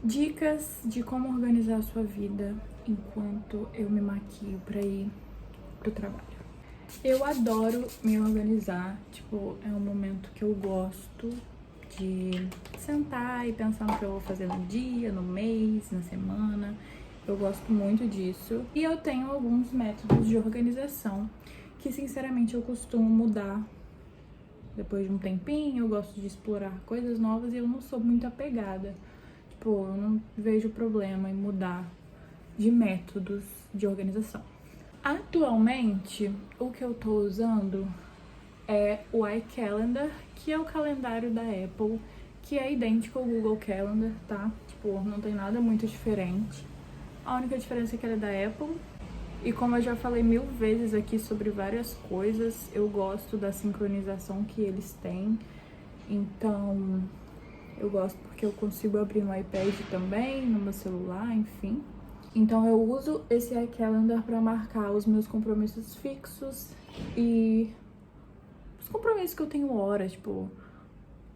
Dicas de como organizar a sua vida enquanto eu me maquio pra ir pro trabalho. Eu adoro me organizar, tipo, é um momento que eu gosto de sentar e pensar no que eu vou fazer no dia, no mês, na semana. Eu gosto muito disso. E eu tenho alguns métodos de organização que, sinceramente, eu costumo mudar depois de um tempinho. Eu gosto de explorar coisas novas e eu não sou muito apegada. Tipo, eu não vejo problema em mudar de métodos de organização. Atualmente, o que eu tô usando é o iCalendar, que é o calendário da Apple, que é idêntico ao Google Calendar, tá? Tipo, não tem nada muito diferente. A única diferença é que ele é da Apple. E como eu já falei 1000 vezes aqui sobre várias coisas, eu gosto da sincronização que eles têm. Então, eu gosto porque eu consigo abrir no iPad também, no meu celular, enfim. Então eu uso esse iCalendar para marcar os meus compromissos fixos e os compromissos que eu tenho hora, tipo,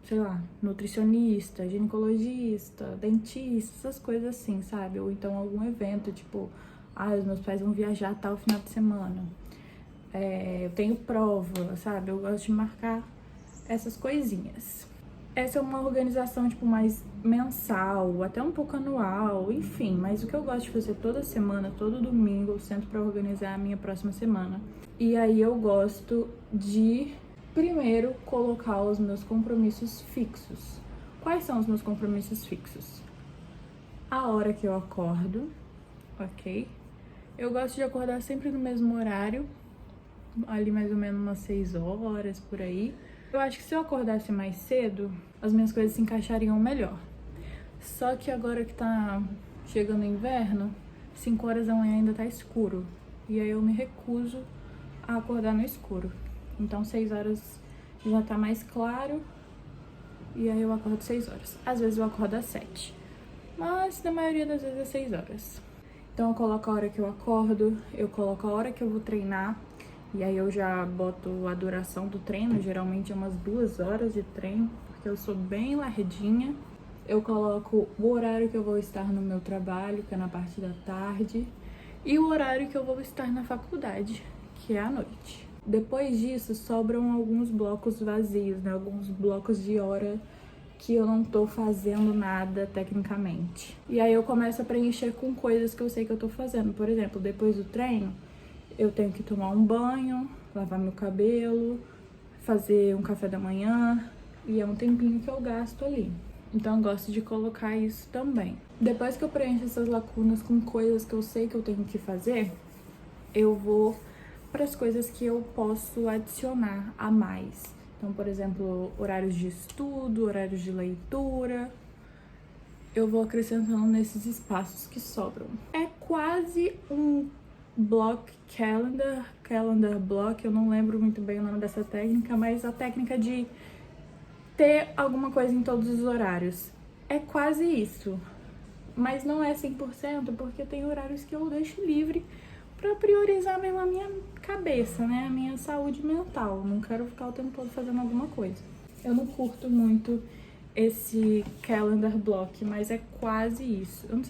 sei lá, nutricionista, ginecologista, dentista, essas coisas assim, sabe? Ou então algum evento, tipo, os meus pais vão viajar tal final de semana. Eu tenho prova, sabe? Eu gosto de marcar essas coisinhas. Essa é uma organização, tipo, mais mensal, até um pouco anual, enfim. Mas o que eu gosto de fazer toda semana, todo domingo, eu sento pra organizar a minha próxima semana. E aí eu gosto de, primeiro, colocar os meus compromissos fixos. Quais são os meus compromissos fixos? A hora que eu acordo, ok? Eu gosto de acordar sempre no mesmo horário, ali mais ou menos umas 6 horas, por aí. Eu acho que se eu acordasse mais cedo, as minhas coisas se encaixariam melhor. Só que agora que tá chegando o inverno, 5 horas da manhã ainda tá escuro. E aí eu me recuso a acordar no escuro. Então 6 horas já tá mais claro. E aí eu acordo 6 horas. Às vezes eu acordo às 7. Mas na maioria das vezes é 6 horas. Então eu coloco a hora que eu acordo, eu coloco a hora que eu vou treinar. E aí eu já boto a duração do treino, geralmente é umas 2 horas de treino, porque eu sou bem lardinha. Eu coloco o horário que eu vou estar no meu trabalho, que é na parte da tarde, e o horário que eu vou estar na faculdade, que é à noite. Depois disso, sobram alguns blocos vazios, né? Alguns blocos de hora que eu não tô fazendo nada tecnicamente. E aí eu começo a preencher com coisas que eu sei que eu tô fazendo. Por exemplo, depois do treino, eu tenho que tomar um banho, lavar meu cabelo, fazer um café da manhã, e é um tempinho que eu gasto ali. Então eu gosto de colocar isso também. Depois que eu preencho essas lacunas com coisas que eu sei que eu tenho que fazer, eu vou para as coisas que eu posso adicionar a mais. Então, por exemplo, horários de estudo, horários de leitura, eu vou acrescentando nesses espaços que sobram. É quase um block calendar block, eu não lembro muito bem o nome dessa técnica, mas a técnica de ter alguma coisa em todos os horários. É quase isso, mas não é 100%, porque tem horários que eu deixo livre pra priorizar mesmo a minha cabeça, né, a minha saúde mental. Eu não quero ficar o tempo todo fazendo alguma coisa. Eu não curto muito esse calendar block, mas é quase isso. Eu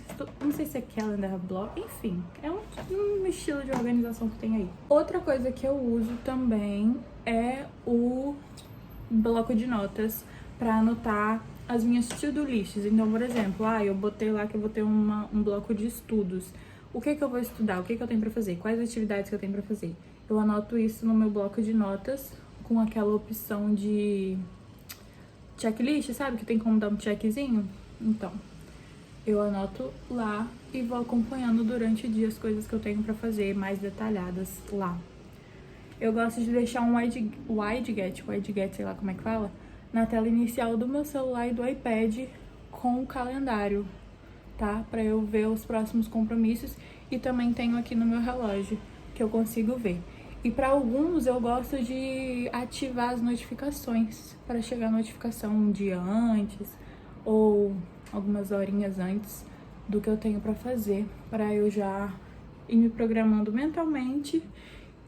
não sei se é calendar block, enfim, é um estilo de organização que tem aí. Outra coisa que eu uso também é o bloco de notas para anotar as minhas to-do lists. Então, por exemplo, eu botei lá que eu vou ter um bloco de estudos. O que eu vou estudar? O que eu tenho para fazer? Quais atividades que eu tenho para fazer? Eu anoto isso no meu bloco de notas com aquela opção de checklist, sabe? Que tem como dar um checkzinho. Então, eu anoto lá e vou acompanhando durante o dia as coisas que eu tenho pra fazer mais detalhadas lá. Eu gosto de deixar um widget, sei lá como é que fala, na tela inicial do meu celular e do iPad com o calendário, tá? Pra eu ver os próximos compromissos, e também tenho aqui no meu relógio, que eu consigo ver. E para alguns eu gosto de ativar as notificações para chegar a notificação um dia antes ou algumas horinhas antes do que eu tenho para fazer, para eu já ir me programando mentalmente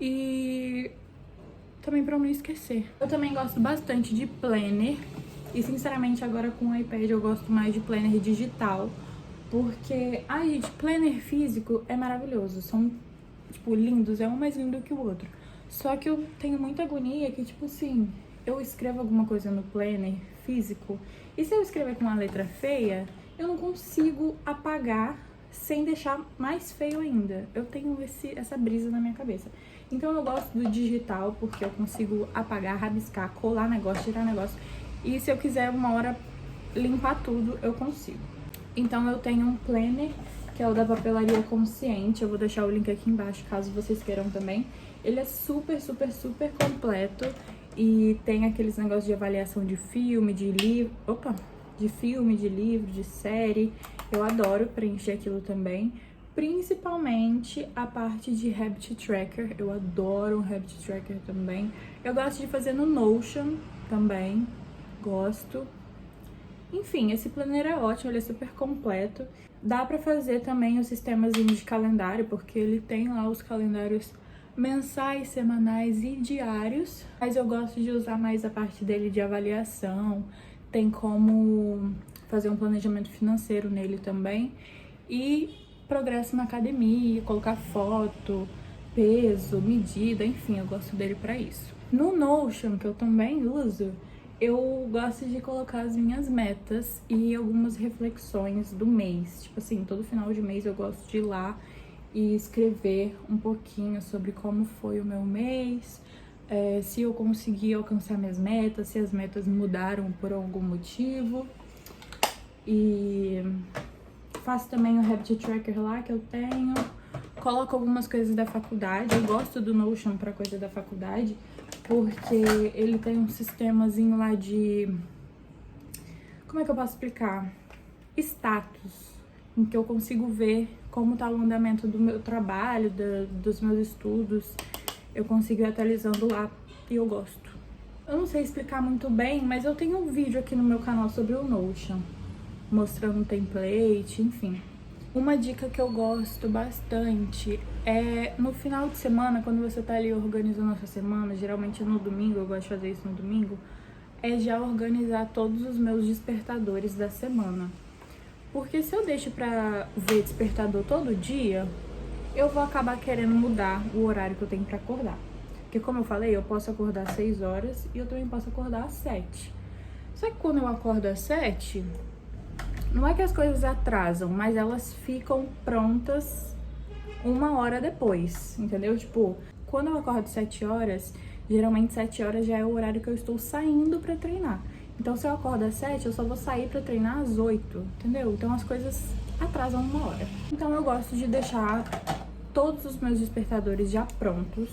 e também para eu não esquecer. Eu também gosto bastante de planner e sinceramente agora com o iPad eu gosto mais de planner digital, Porque, ai, gente, planner físico é maravilhoso. São, tipo, lindos, é um mais lindo que o outro. Só que eu tenho muita agonia que, tipo assim, eu escrevo alguma coisa no planner físico e se eu escrever com uma letra feia, eu não consigo apagar sem deixar mais feio ainda. Eu tenho essa brisa na minha cabeça. Então eu gosto do digital porque eu consigo apagar, rabiscar, colar negócio, tirar negócio. E se eu quiser uma hora limpar tudo, eu consigo. Então eu tenho um planner, que é o da Papelaria Consciente. Eu vou deixar o link aqui embaixo, caso vocês queiram também. Ele é super, super, super completo. E tem aqueles negócios de avaliação de filme, de livro... Opa! De filme, de livro, de série. Eu adoro preencher aquilo também. Principalmente a parte de Habit Tracker. Eu adoro o Habit Tracker também. Eu gosto de fazer no Notion também. Gosto. Enfim, esse planner é ótimo, ele é super completo. Dá pra fazer também o sistemazinho de calendário, porque ele tem lá os calendários mensais, semanais e diários. Mas eu gosto de usar mais a parte dele de avaliação. Tem como fazer um planejamento financeiro nele também. E progresso na academia, colocar foto, peso, medida, enfim, eu gosto dele pra isso. No Notion, que eu também uso, eu gosto de colocar as minhas metas e algumas reflexões do mês. Tipo assim, todo final de mês eu gosto de ir lá e escrever um pouquinho sobre como foi o meu mês, se eu consegui alcançar minhas metas, se as metas mudaram por algum motivo. E faço também o Habit Tracker lá que eu tenho. Coloco algumas coisas da faculdade. Eu gosto do Notion pra coisa da faculdade, porque ele tem um sistemazinho lá de... Como é que eu posso explicar? Status, em que eu consigo ver como tá o andamento do meu trabalho, dos meus estudos. Eu consigo ir atualizando lá e eu gosto. Eu não sei explicar muito bem, mas eu tenho um vídeo aqui no meu canal sobre o Notion, mostrando um template, enfim. Uma dica que eu gosto bastante é no final de semana, quando você tá ali organizando a sua semana, geralmente no domingo, eu gosto de fazer isso no domingo, é já organizar todos os meus despertadores da semana. Porque se eu deixo pra ver despertador todo dia, eu vou acabar querendo mudar o horário que eu tenho pra acordar. Porque como eu falei, eu posso acordar às 6 horas e eu também posso acordar às 7. Só que quando eu acordo às 7... não é que as coisas atrasam, mas elas ficam prontas uma hora depois, entendeu? Tipo, quando eu acordo 7 horas, geralmente 7 horas já é o horário que eu estou saindo pra treinar. Então, se eu acordo às 7, eu só vou sair pra treinar às 8, entendeu? Então, as coisas atrasam uma hora. Então, eu gosto de deixar todos os meus despertadores já prontos.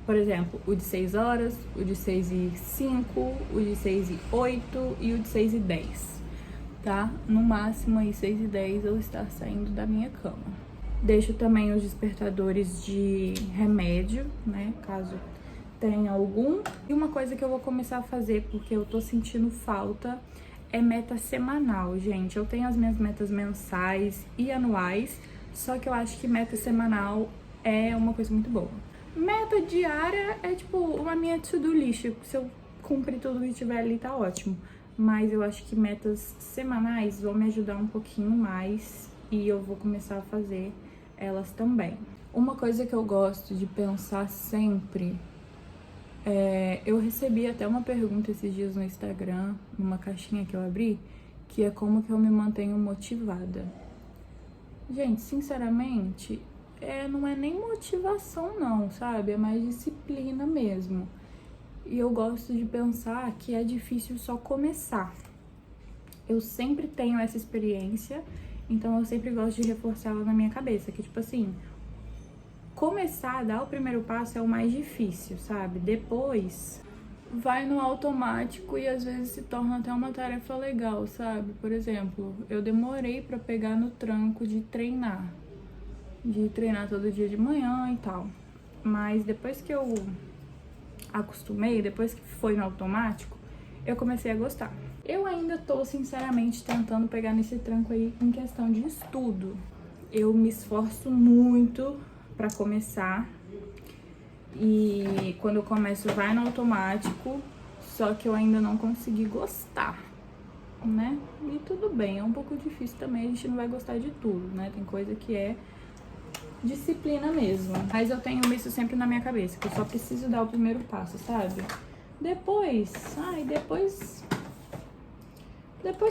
Por exemplo, o de 6 horas, o de 6h05, o de 6h08 e o de 6h10. Tá? No máximo aí 6h10 eu estar saindo da minha cama. Deixo também os despertadores de remédio, né? Caso tenha algum. E uma coisa que eu vou começar a fazer, porque eu tô sentindo falta, é meta semanal, gente. Eu tenho as minhas metas mensais e anuais, só que eu acho que meta semanal é uma coisa muito boa. Meta diária é tipo uma minha to-do list. Se eu cumprir tudo que tiver ali, tá ótimo. Mas eu acho que metas semanais vão me ajudar um pouquinho mais e eu vou começar a fazer elas também. Uma coisa que eu gosto de pensar sempre eu recebi até uma pergunta esses dias no Instagram, numa caixinha que eu abri, que é como que eu me mantenho motivada. Gente, sinceramente, não é nem motivação não, sabe? É mais disciplina mesmo. E eu gosto de pensar que é difícil só começar. Eu sempre tenho essa experiência, então eu sempre gosto de reforçar ela na minha cabeça, que tipo assim, começar, dar o primeiro passo é o mais difícil, sabe? Depois vai no automático e às vezes se torna até uma tarefa legal, sabe? Por exemplo, eu demorei pra pegar no tranco de treinar todo dia de manhã e tal. Mas depois que eu acostumei, depois que foi no automático, eu comecei a gostar. Eu ainda tô, sinceramente, tentando pegar nesse tranco aí em questão de estudo. Eu me esforço muito pra começar e quando eu começo vai no automático, só que eu ainda não consegui gostar. né? E tudo bem, é um pouco difícil também, a gente não vai gostar de tudo, né? Tem coisa que é disciplina mesmo. Mas eu tenho isso sempre na minha cabeça, que eu só preciso dar o primeiro passo, sabe? Depois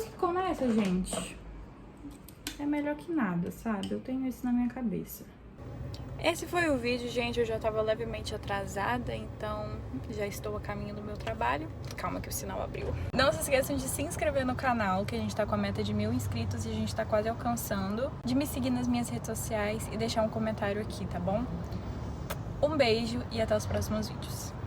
que começa, gente, é melhor que nada, sabe? Eu tenho isso na minha cabeça. Esse foi o vídeo, gente. Eu já tava levemente atrasada, então já estou a caminho do meu trabalho. Calma que o sinal abriu. Não se esqueçam de se inscrever no canal, que a gente tá com a meta de 1000 inscritos e a gente tá quase alcançando. De me seguir nas minhas redes sociais e deixar um comentário aqui, tá bom? Um beijo e até os próximos vídeos.